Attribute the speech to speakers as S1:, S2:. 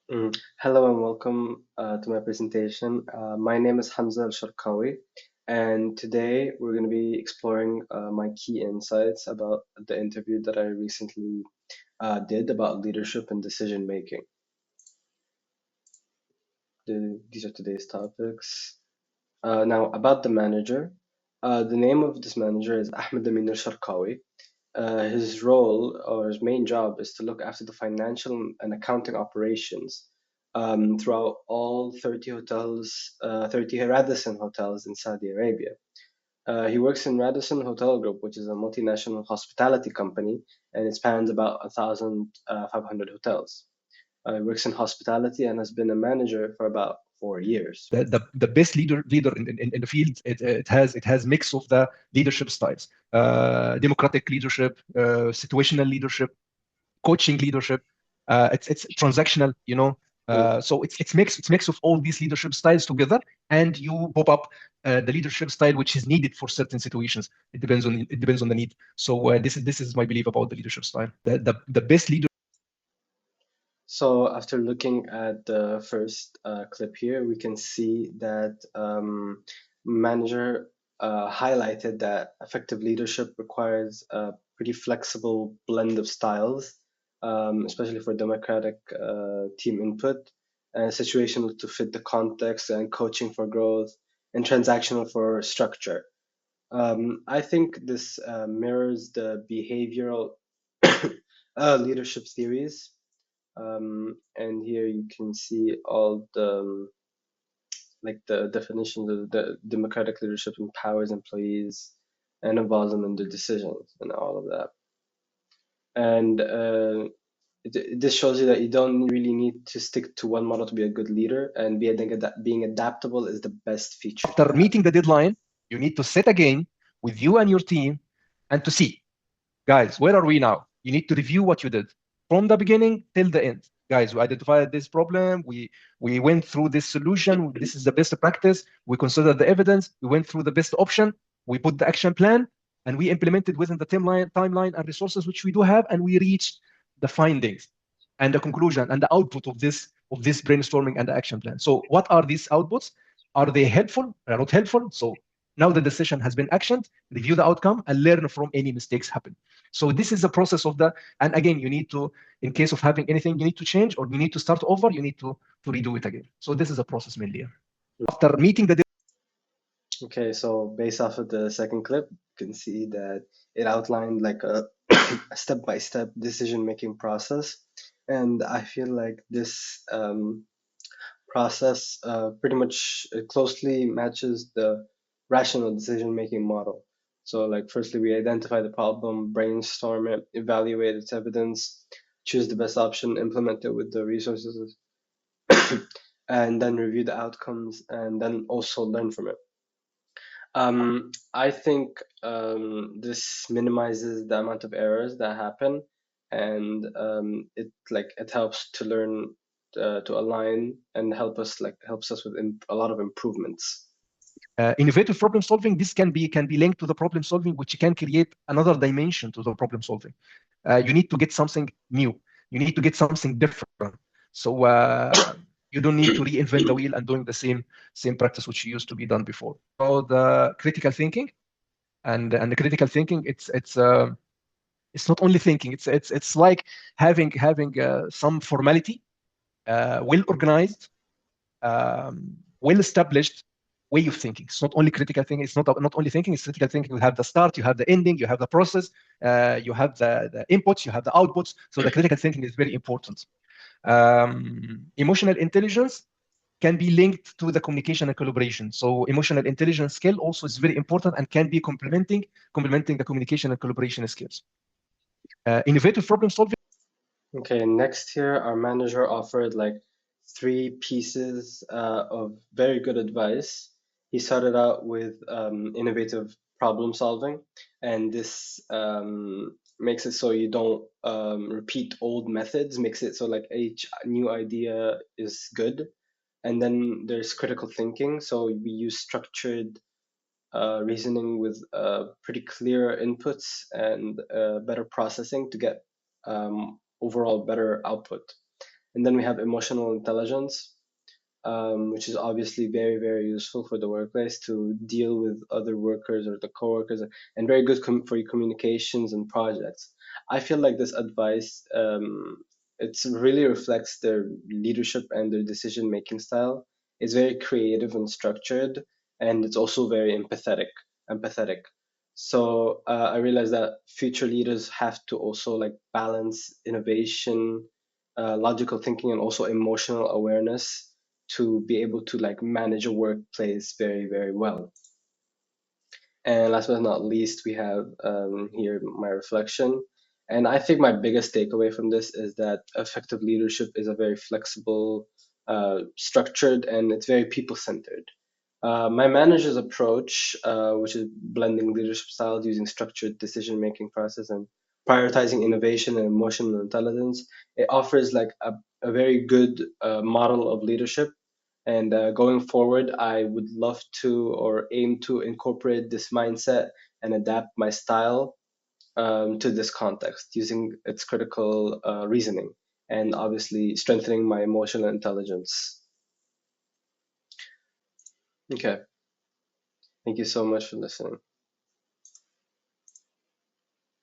S1: Hello and welcome to my presentation. My name is Hamza elsharkawy, and today we're going to be exploring my key insights about the interview that I recently did about leadership and decision making. These are today's topics. Now, about the manager. The name of this manager is Ahmed Amin al-Sharkawi. His role or his main job is to look after the financial and accounting operations throughout all 30 hotels, 30 Radisson hotels in Saudi Arabia. He works in Radisson Hotel Group, which is a multinational hospitality company, and it spans about 1,500 hotels. He works in hospitality and has been a manager for about 4 years.
S2: The best leader in the field. It has mix of the leadership styles, democratic leadership, situational leadership, coaching leadership. It's transactional, so it's mix of all these leadership styles together, and you pop up the leadership style which is needed for certain situations. It depends on the need. So this is my belief about the leadership style. The best leader.
S1: So after looking at the first clip here, we can see that manager highlighted that effective leadership requires a pretty flexible blend of styles, especially for democratic team input, and situational to fit the context, and coaching for growth, and transactional for structure. I think this mirrors the behavioral leadership theories, and here you can see all the like the definitions of the democratic leadership empowers employees and involves them in their decisions and all of that. And this shows you that you don't really need to stick to one model to be a good leader, and being adaptable is the best feature to
S2: After
S1: have.
S2: meeting the deadline, you need to sit again with you and your team and to see, guys, where are we now? You need to review what you did from the beginning till the end. Guys, we identified this problem. We went through this solution. This is the best practice. We considered the evidence. We went through the best option. We put the action plan, and we implemented within the timeline and resources which we do have, and we reached the findings and the conclusion and the output of this brainstorming and the action plan. So, what are these outputs? Are they helpful? Are not helpful? So now the decision has been actioned. Review the outcome and learn from any mistakes happen. So this is the process of the, and again, you need to, in case of having anything you need to change or you need to start over, you need to redo it again. So this is a process mainly. After meeting the.
S1: Okay, so based off of the second clip, you can see that it outlined like a a step-by-step decision-making process, and I feel like this process pretty much closely matches the rational decision-making model. So, like, firstly, we identify the problem, brainstorm it, evaluate its evidence, choose the best option, implement it with the resources, and then review the outcomes, and then also learn from it. I think this minimizes the amount of errors that happen, and it helps to learn to align and helps us with a lot of improvements.
S2: Innovative problem solving, this can be linked to the problem solving, which can create another dimension to the problem solving. You need to get something new. You need to get something different. So you don't need to reinvent the wheel and doing the same practice which used to be done before. So the critical thinking and the critical thinking, it's not only thinking. It's like having some formality, well organized, well established way of thinking. It's not only critical thinking. It's not only thinking. It's critical thinking. You have the start, you have the ending, you have the process, you have the inputs, you have the outputs. So the critical thinking is very important. Emotional intelligence can be linked to the communication and collaboration. So emotional intelligence skill also is very important and can be complementing the communication and collaboration skills. Innovative problem solving.
S1: Okay, next here, our manager offered like three pieces of very good advice. He started out with innovative problem solving, and this makes it so you don't repeat old methods, makes it so like each new idea is good. And then there's critical thinking, so we use structured reasoning with pretty clear inputs and better processing to get overall better output. And then we have emotional intelligence, which is obviously very, very useful for the workplace to deal with other workers or the coworkers, and very good for your communications and projects. I feel like this advice, it really reflects their leadership and their decision making style. It's very creative and structured, and it's also very empathetic. So I realized that future leaders have to also like balance innovation, logical thinking, and also emotional awareness to be able to like manage a workplace very, very well. And last but not least, we have here my reflection. And I think my biggest takeaway from this is that effective leadership is a very flexible, structured, and it's very people centered. My manager's approach, which is blending leadership styles using structured decision making process and prioritizing innovation and emotional intelligence, it offers like a very good model of leadership. And going forward, I would love to or aim to incorporate this mindset and adapt my style to this context using its critical reasoning and obviously strengthening my emotional intelligence. Okay, thank you so much for listening.